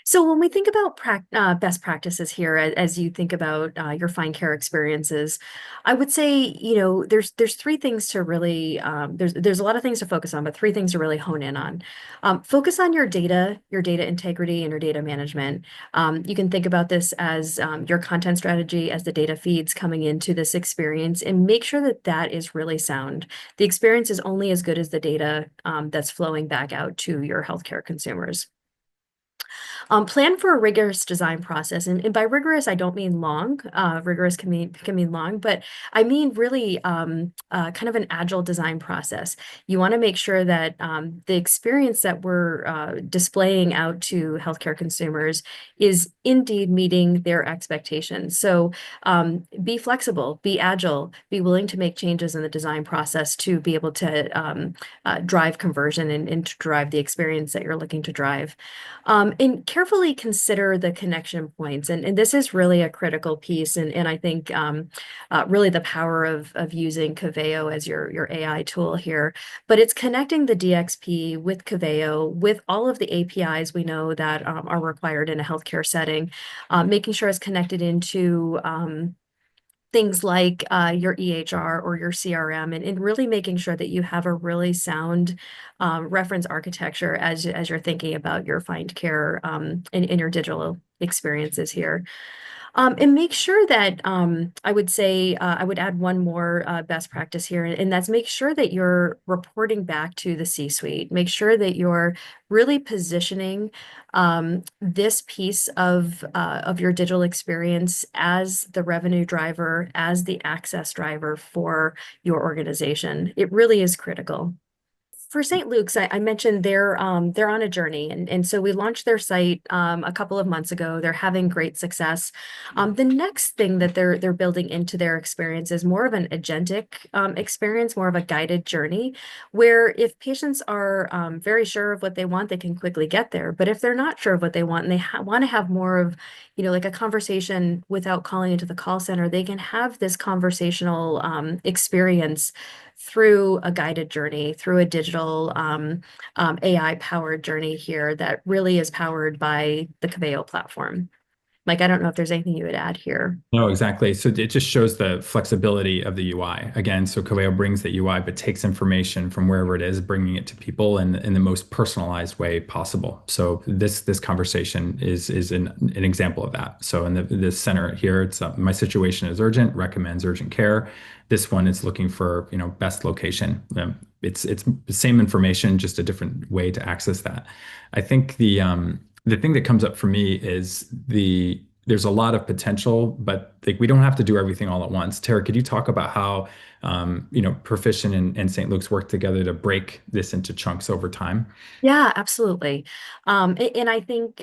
So when we think about best practices here, as you think about your fine care experiences, I would say, there's three things to really there's a lot of things to focus on, but three things to really hone in on. Focus on your data integrity, and your data management. You can think about this as your content strategy as the data feeds coming into this experience, and make sure that that is really sound. The experience is only as good as the data that's flowing back out to your healthcare consumers. Plan for a rigorous design process, and by rigorous, I don't mean long. Rigorous can mean long, but I mean really kind of an agile design process. You want to make sure that the experience that we're displaying out to healthcare consumers is indeed meeting their expectations. So be flexible, be agile, be willing to make changes in the design process to be able to drive conversion and to drive the experience that you're looking to drive. And carefully consider the connection points. And this is really a critical piece. And I think really the power of using Coveo as your AI tool here. But it's connecting the DXP with Coveo, with all of the APIs we know that are required in a healthcare setting, making sure it's connected into things like your EHR or your CRM, and really making sure that you have a really sound reference architecture as you're thinking about your find care in your digital experiences here. And make sure that I would say I would add one more best practice here, and that's make sure that you're reporting back to the C-suite. Make sure that you're really positioning this piece of your digital experience as the revenue driver, as the access driver for your organization. It really is critical. For St. Luke's, I mentioned they're on a journey, and so we launched their site a couple of months ago. They're having great success. The next thing that they're building into their experience is more of an agentic experience, more of a guided journey, where if patients are very sure of what they want, they can quickly get there. But if they're not sure of what they want and they want to have more of, like a conversation without calling into the call center, they can have this conversational experience through a guided journey, through a digital AI-powered journey here that really is powered by the Coveo platform. Mike, I don't know if there's anything you would add here. No, exactly. So it just shows the flexibility of the UI. Again, so Coveo brings the UI, but takes information from wherever it is, bringing it to people in the most personalized way possible. So this conversation is an example of that. So in the center here, it's my situation is urgent, recommends urgent care. This one is looking for best location. It's the same information, just a different way to access that. I think the thing that comes up for me is there's a lot of potential, but like we don't have to do everything all at once. Tara, could you talk about how Perficient and St. Luke's work together to break this into chunks over time? Yeah, absolutely. And I think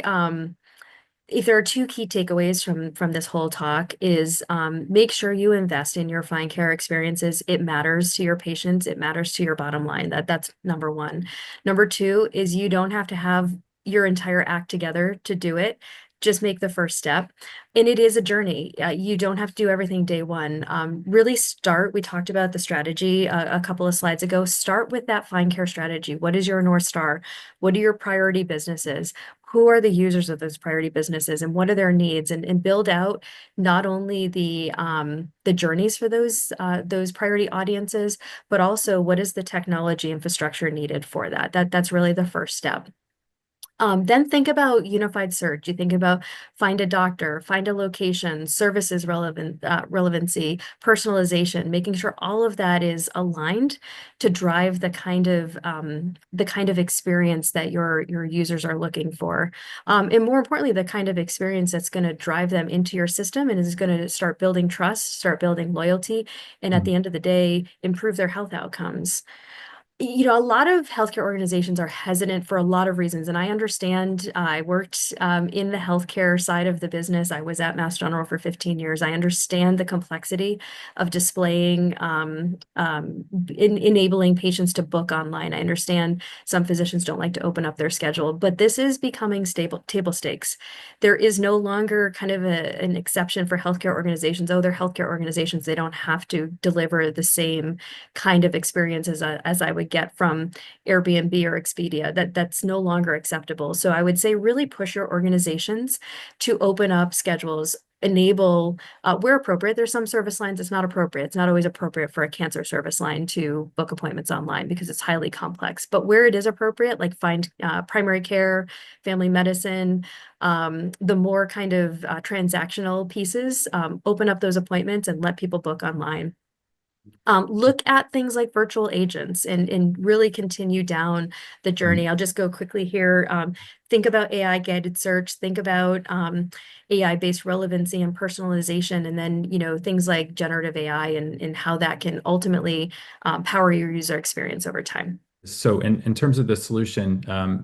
if there are two key takeaways from this whole talk is make sure you invest in your fine care experiences. It matters to your patients. It matters to your bottom line. That's number one. Number two is you don't have to have your entire act together to do it. Just make the first step. And it is a journey. You don't have to do everything day one. Really start. We talked about the strategy a couple of slides ago. Start with that fine care strategy. What is your North Star? What are your priority businesses? Who are the users of those priority businesses, and what are their needs, and build out not only the journeys for those priority audiences, but also what is the technology infrastructure needed for that. That's really the first step. Then think about unified search. You think about find a doctor, find a location, services relevancy, personalization, making sure all of that is aligned to drive the kind of experience that your users are looking for. And more importantly, the kind of experience that's going to drive them into your system and is going to start building trust, start building loyalty, and at the end of the day, improve their health outcomes. A lot of healthcare organizations are hesitant for a lot of reasons, and I understand. I worked in the healthcare side of the business. I was at Mass General for 15 years. I understand the complexity of displaying, enabling patients to book online. I understand some physicians don't like to open up their schedule, but this is becoming table stakes. There is no longer kind of an exception for healthcare organizations. Oh, they're healthcare organizations. They don't have to deliver the same kind of experience as I would would get from Airbnb or Expedia. That's no longer acceptable. So I would say really push your organizations to open up schedules, enable where appropriate. There's some service lines it's not appropriate. It's not always appropriate for a cancer service line to book appointments online because it's highly complex. But where it is appropriate, like find primary care, family medicine, the more kind of transactional pieces, open up those appointments and let people book online. Look at things like virtual agents and really continue down the journey. I'll just go quickly here. Think about AI guided search, think about AI-based relevancy and personalization, and then, things like generative AI and how that can ultimately power your user experience over time. So in terms of the solution,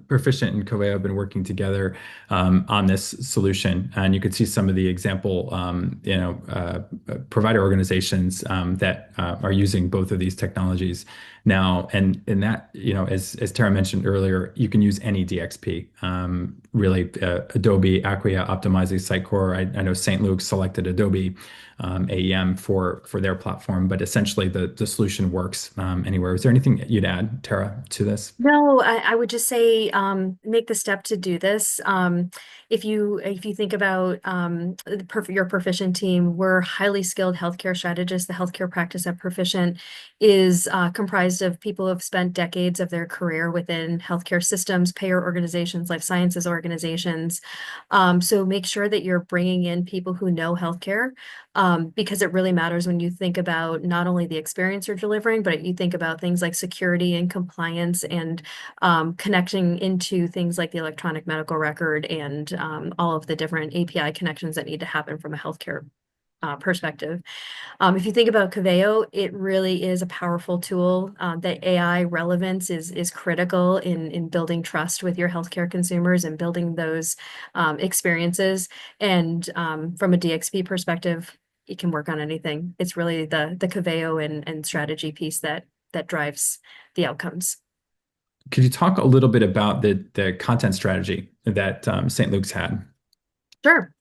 Perficient and Coveo have been working together on this solution, and you could see some of the example, provider organizations that are using both of these technologies now. And in that, as Tara mentioned earlier, you can use any DXP. Really, Adobe Acquia optimizing Sitecore. I know St. Luke's selected Adobe AEM for their platform, but essentially the solution works anywhere. Is there anything you'd add, Tara, to this? No, I would just say make the step to do this. If you think about your Perficient team, we're highly skilled healthcare strategists. The healthcare practice at Perficient is comprised of people who have spent decades of their career within healthcare systems, payer organizations, life sciences organizations. So make sure that you're bringing in people who know healthcare, because it really matters when you think about not only the experience you're delivering, but you think about things like security and compliance and connecting into things like the electronic medical record and all of the different API connections that need to happen from a healthcare perspective. If you think about Coveo, it really is a powerful tool. That AI relevance is critical in building trust with your healthcare consumers and building those experiences. And from a DXP perspective, it can work on anything. It's really the Coveo and strategy piece that drives the outcomes. Could you talk a little bit about the content strategy that St. Luke's had? Sure.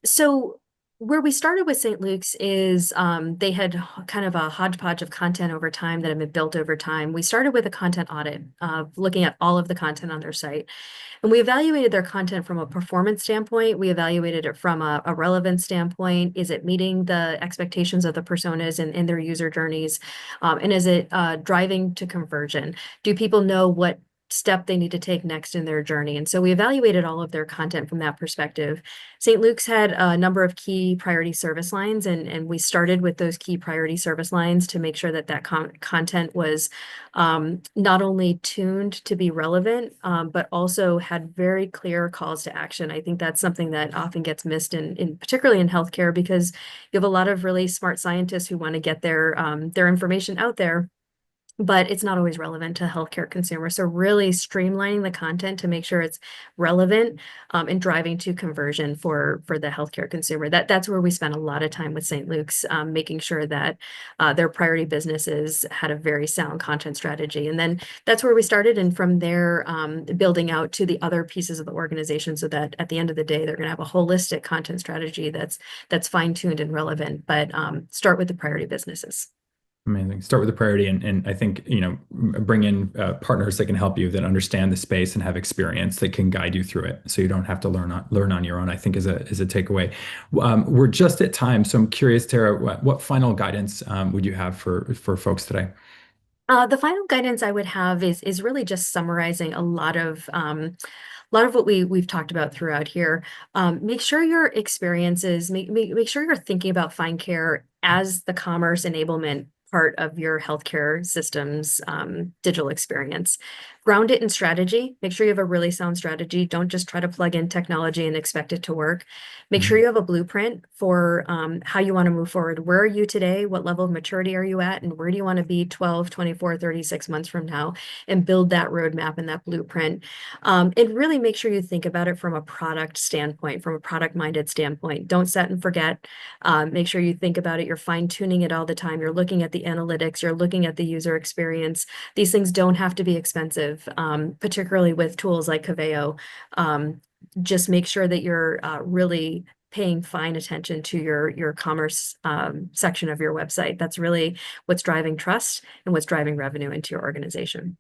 So where we started with St. Luke's is they had kind of a hodgepodge of content over time that had been built over time. We started with a content audit of looking at all of the content on their site. And we evaluated their content from a performance standpoint. We evaluated it from a relevance standpoint. Is it meeting the expectations of the personas and their user journeys? And is it driving to conversion? Do people know what step they need to take next in their journey? And so we evaluated all of their content from that perspective. St. Luke's had a number of key priority service lines, and we started with those key priority service lines to make sure that content was not only tuned to be relevant, but also had very clear calls to action. I think that's something that often gets missed in particularly in healthcare, because you have a lot of really smart scientists who want to get their information out there, but it's not always relevant to healthcare consumers. So really streamlining the content to make sure it's relevant and driving to conversion for the healthcare consumer. That's where we spent a lot of time with St. Luke's, making sure that their priority businesses had a very sound content strategy. And then that's where we started. And from there, building out to the other pieces of the organization so that at the end of the day, they're going to have a holistic content strategy that's fine-tuned and relevant, but start with the priority businesses. Amazing. Start with the priority, and I think bring in partners that can help you, that understand the space and have experience that can guide you through it, so you don't have to learn on your own. I think is a takeaway. We're just at time, so I'm curious, Tara, what final guidance would you have for folks today? The final guidance I would have is really just summarizing a lot of what we've talked about throughout here. Make sure your experiences, make sure you're thinking about Find Care as the commerce enablement part of your healthcare system's digital experience. Ground it in strategy. Make sure you have a really sound strategy. Don't just try to plug in technology and expect it to work. Make sure you have a blueprint for how you want to move forward. Where are you today? What level of maturity are you at? And where do you want to be 12, 24, 36 months from now? And build that roadmap and that blueprint. And really make sure you think about it from a product standpoint, from a product-minded standpoint. Don't set and forget. Make sure you think about it. You're fine-tuning it all the time. You're looking at the analytics. You're looking at the user experience. These things don't have to be expensive, particularly with tools like Coveo. Just make sure that you're really paying fine attention to your commerce section of your website. That's really what's driving trust and what's driving revenue into your organization.